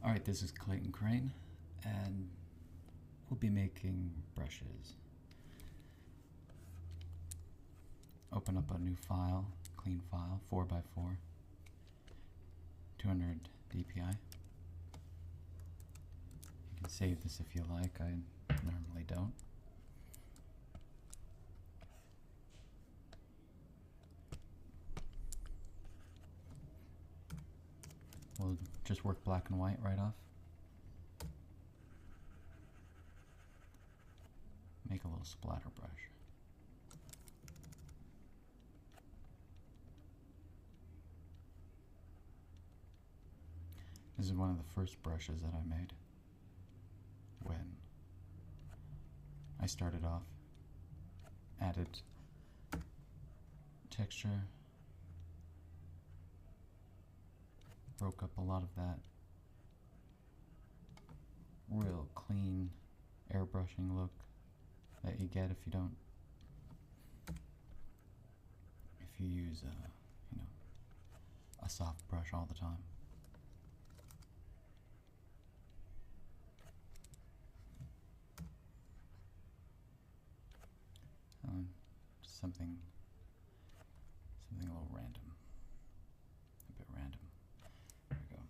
Alright, this is Clayton Crain, and we'll be making brushes. Open up a new file, clean file, 4x4, 200 dpi. You can save this if you like, I normally don't. We'll just work black and white right off. Make a little splatter brush. This is one of the first brushes that I made when I started off. Added texture, broke up a lot of that real clean airbrushing look that you get if you don't, if you use a soft brush all the time. Something a little random, a bit random. There we go.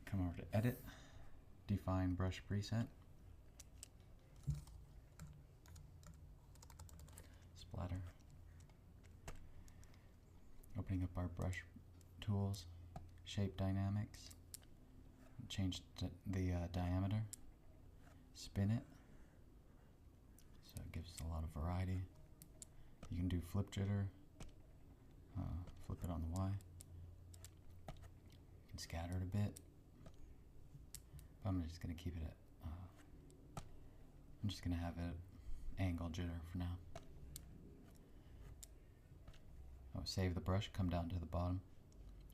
Come over to Edit, Define Brush Preset, Splatter. Opening up our brush tools, Shape Dynamics, change the diameter, spin it. So it gives a lot of variety. You can do flip jitter, flip it on the Y. You can scatter it a bit. But I'm just going to keep it at, I'm just going to have it angle jitter for now. Oh, save the brush, come down to the bottom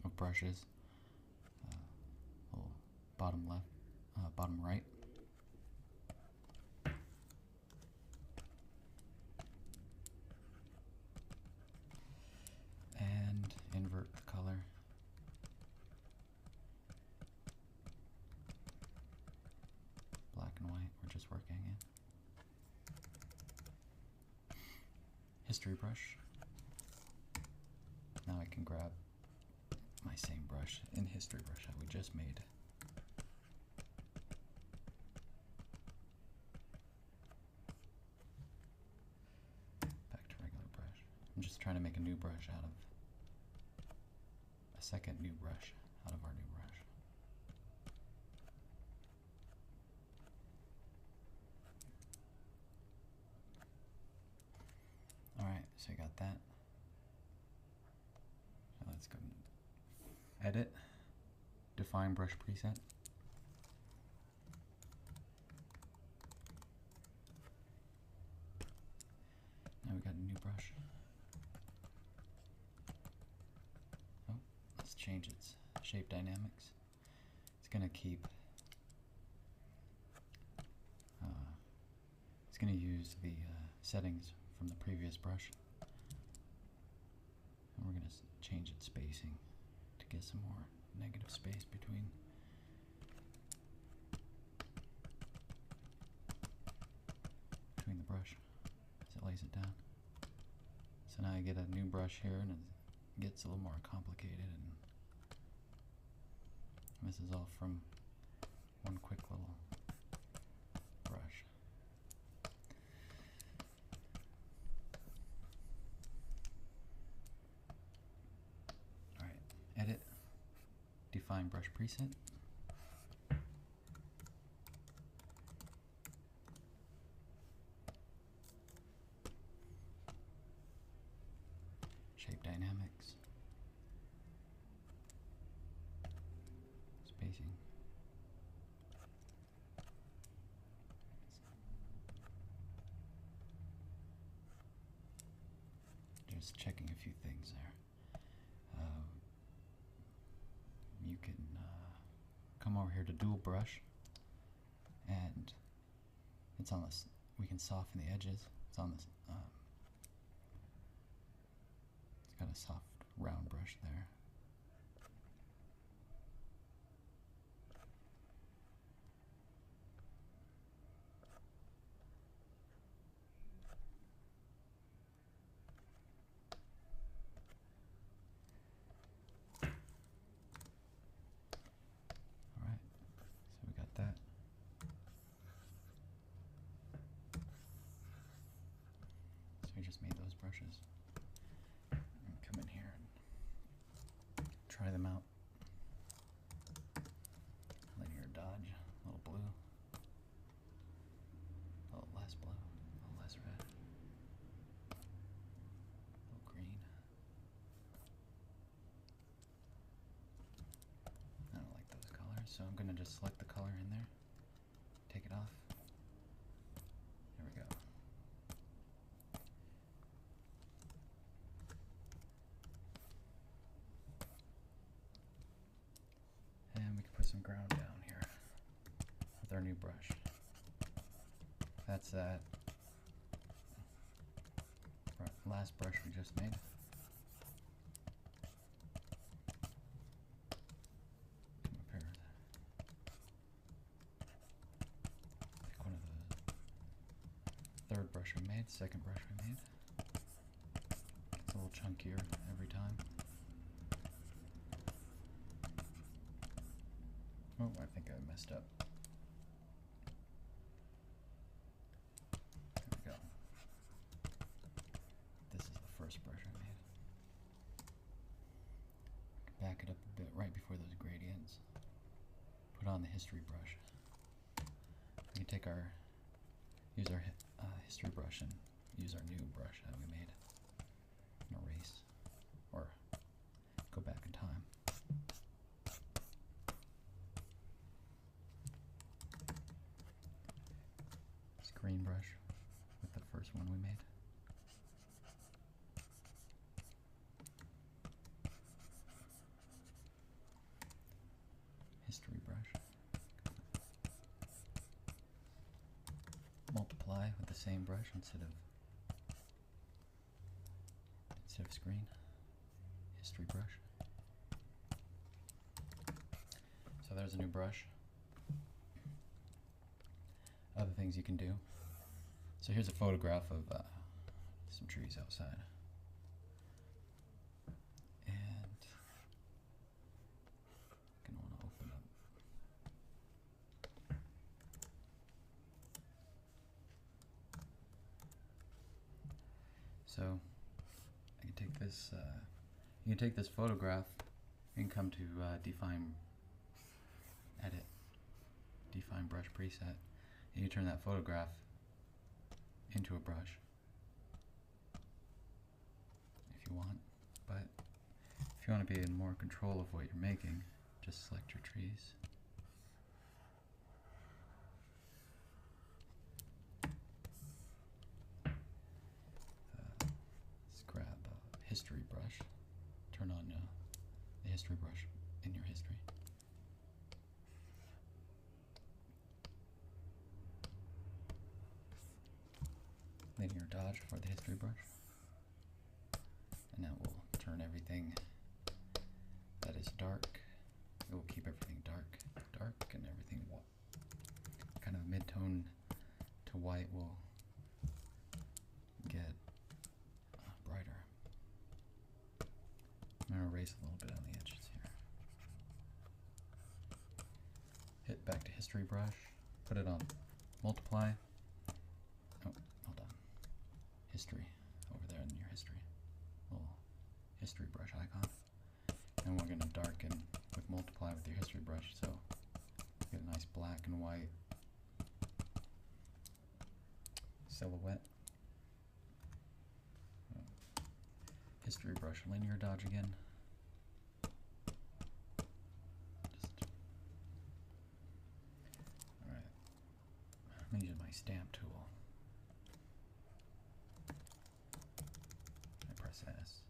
of brushes, little bottom left, bottom right. Invert the color. Black and white, we're just working in. History brush. Now I can grab my same brush in history brush that we just made. Back to regular brush. I'm just trying to make a new brush out of a second new brush out of our new brush. Alright, so you got that. So let's go Edit, Define Brush Preset. Now we got a new brush. Change its shape dynamics. It's going to keep, it's going to use the settings from the previous brush. And we're going to change its spacing to get some more negative space between. Between the brush as it lays it down. So now I get a new brush here and it gets a little more complicated, and this is all from one quick little brush. Alright, Edit, Define Brush Preset. Shape Dynamics. Spacing. Just checking a few things there. You can come over here to Dual Brush, and it's on this. We can soften the edges. It's on this. It's got a soft round brush there. we just made those brushes. And come in here and try them out. Linear dodge, a little blue, a little less blue, a little less red, a little green. I don't like those colors, so I'm going to just select the color in there, take it off. There we go. And we can put some ground down here with our new brush. That's that last brush we just made. Come up here. Pick one of the third brush we made, second brush we made. It's a little chunkier every time. Oh, I think I messed up. There we go. This is the first brush I made. Back it up a bit right before those gradients. Put on the history brush. We can use our history brush and use our new brush that we made. And erase, or go back in time. Green brush with the first one we made. History brush. Multiply with the same brush instead of screen. History brush. So there's a new brush. Other things you can do. So here's a photograph of some trees outside. And I'm gonna want to open up. So I can take this. You can take this photograph and come to define, edit, define brush preset. And you turn that photograph into a brush if you want, but if you want to be in more control of what you're making, just select your trees. Let's grab a history brush, turn on the history brush in your history. Linear dodge for the history brush, and that will turn everything that is dark. It will keep everything dark, and everything kind of mid-tone to white will get brighter. I'm going to erase a little bit on the edges here. Hit back to history brush, put it on multiply. History over there in your history, little history brush icon, and we're going to darken with multiply with your history brush, so get a nice black and white silhouette. History brush, linear dodge again. Alright, I'm using my stamp tool. S.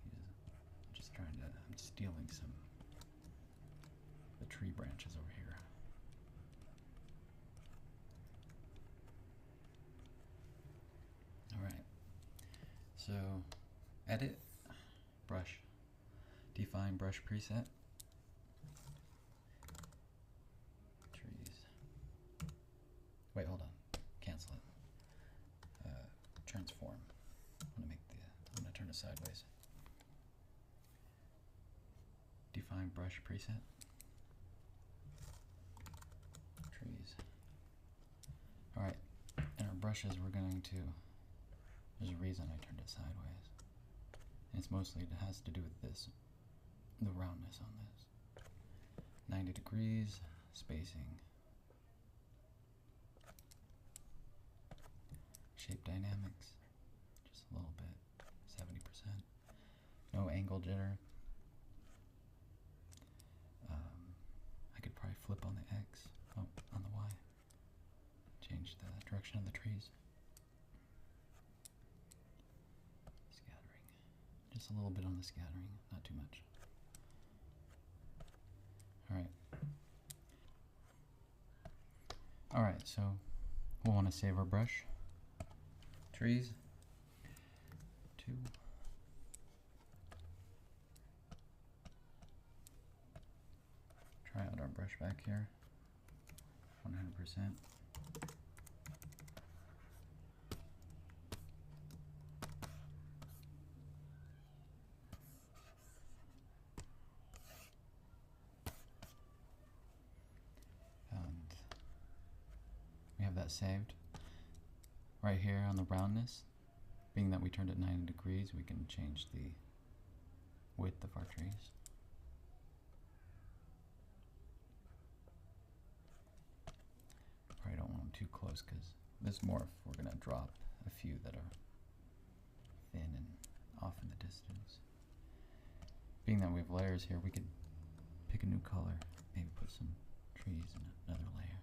I'm just trying to, I'm stealing some the tree branches over here. Alright, so edit, brush, define brush preset, trees. Wait, hold on, cancel it. Transform. I'm going to turn it sideways. Define brush preset. Trees. Alright, in our brushes we're going to There's a reason I turned it sideways. And it's mostly, it has to do with this, the roundness on this. 90 degrees, spacing. Shape dynamics, just a little bit, 70%. No angle jitter. I could probably flip on the X, on the Y. Change the direction of the trees. Scattering. Just a little bit on the scattering, not too much. Alright, so we'll want to save our brush. Trees. 2. Try out our brush back here. 100%. We have that saved. Right here on the roundness, being that we turned it 90 degrees, we can change the width of our trees. Probably don't want them too close because this morph, we're going to drop a few that are thin and off in the distance. Being that we have layers here, we could pick a new color, maybe put some trees in another layer.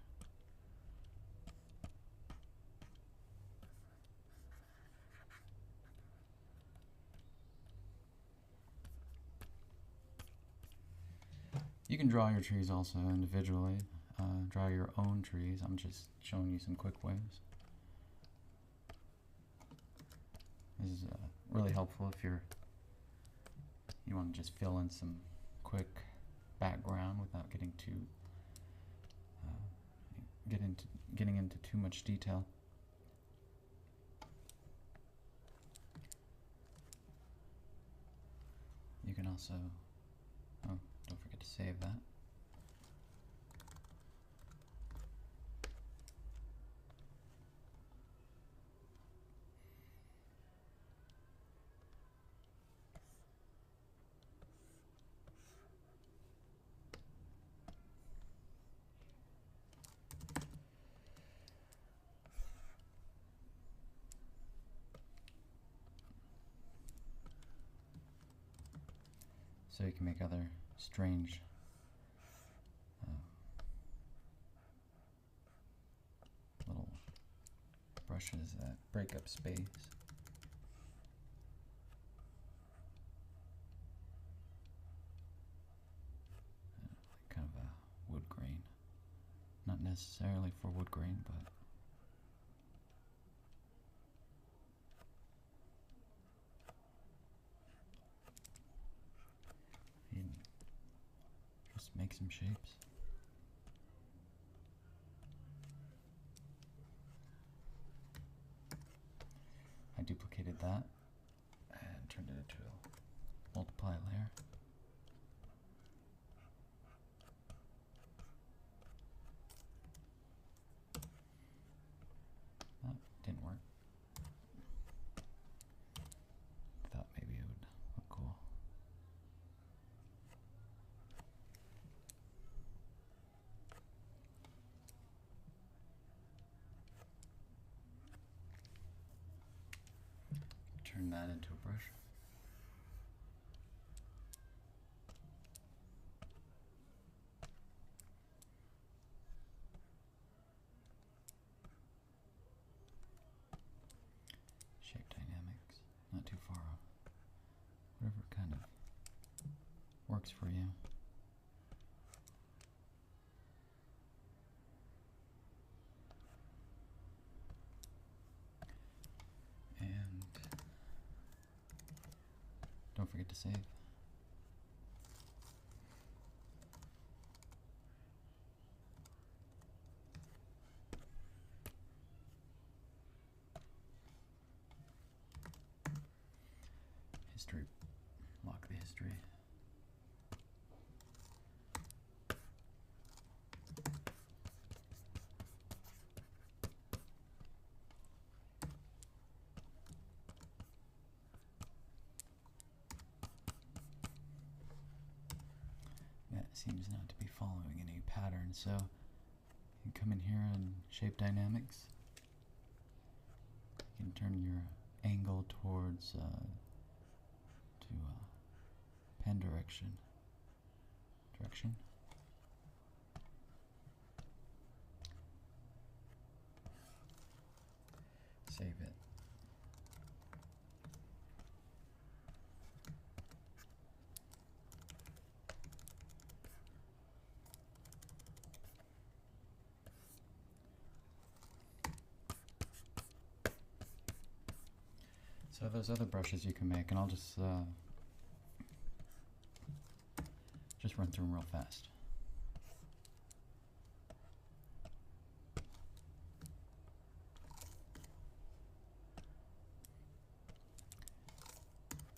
You can draw your trees also individually, draw your own trees. I'm just showing you some quick ways. This is really helpful if you want to just fill in some quick background without getting too getting into too much detail. You can also, oh, don't forget to save that. So you can make other strange little brushes that break up space. Kind of a wood grain. Not necessarily for wood grain, but just make some shapes. I duplicated that and turned it into a multiply layer. That didn't work. Thought maybe it would look cool. Turn that into a brush. Shape dynamics, not too far off. Whatever kind of works for you. Don't forget to save. History. Lock the history. seems not to be following any pattern, so you can come in here and shape dynamics. You can turn your angle towards pen direction. Save it. So there's other brushes you can make, and I'll just run through them real fast.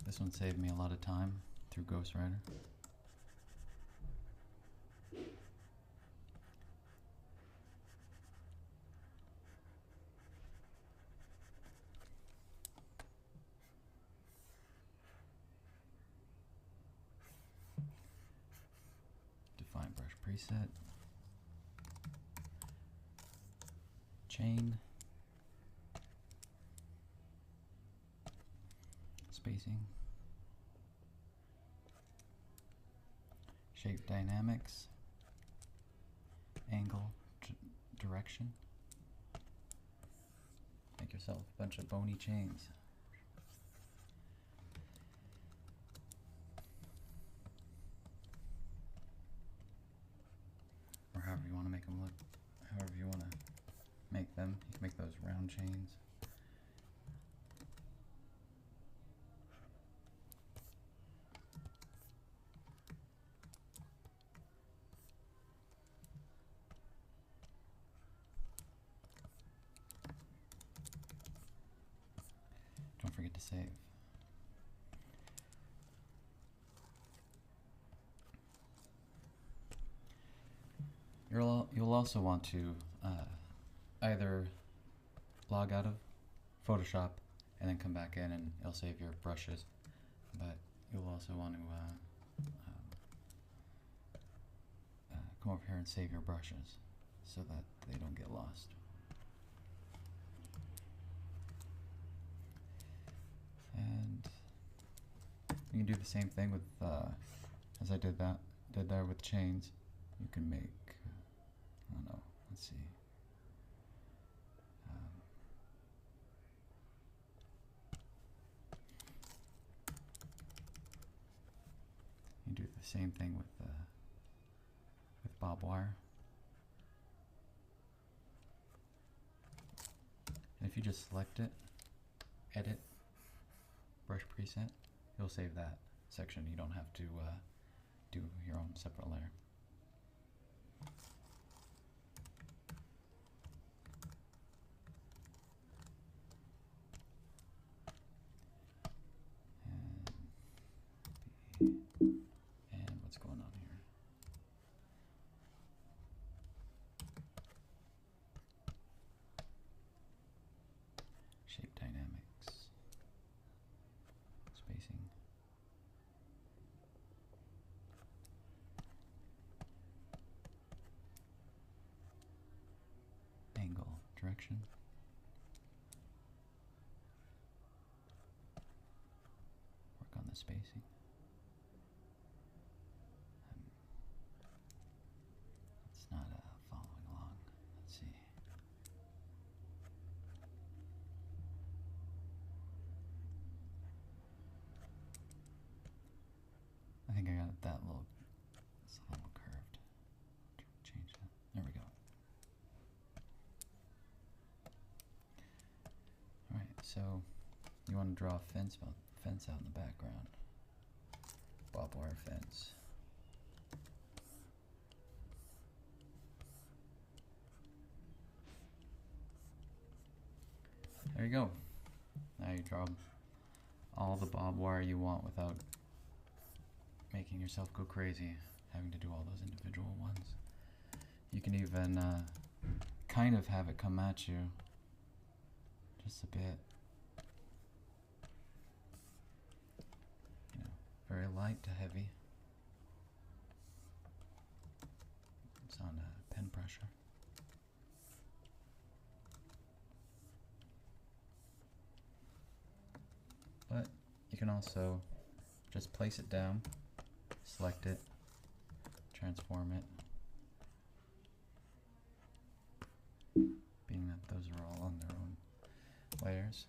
This one saved me a lot of time through Ghostwriter. Define brush preset. Chain. Spacing. Shape dynamics. Angle. Direction. Make yourself a bunch of bony chains. Or however you want to make them look, however you want to make them. You can make those round chains. Don't forget to save. You'll also want to either log out of Photoshop and then come back in and it'll save your brushes, but you'll also want to come over here and save your brushes so that they don't get lost. And you can do the same thing with as I did there with chains. You can make, I don't know, let's see. You do the same thing with Barbwire. And if you just select it, edit, brush preset, you'll save that section. You don't have to do your own separate layer. And what's going on here? Shape dynamics, spacing, angle, direction, work on the spacing. It's not following along. Let's see. I think I got that little, it's a little curved. Change that. There we go. Alright, so you want to draw a fence out in the background. Barbwire fence. There you go. Now you draw all the barbed wire you want without making yourself go crazy, having to do all those individual ones. You can even kind of have it come at you just a bit. You know, very light to heavy. pen pressure. But you can also just place it down, select it, transform it, being that those are all on their own layers.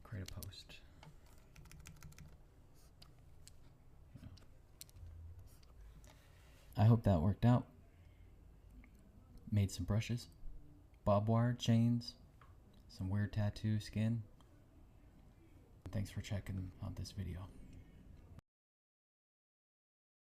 Create a post. I hope that worked out. Made some brushes, barbwire chains, some weird tattoo skin. Thanks for checking out this video.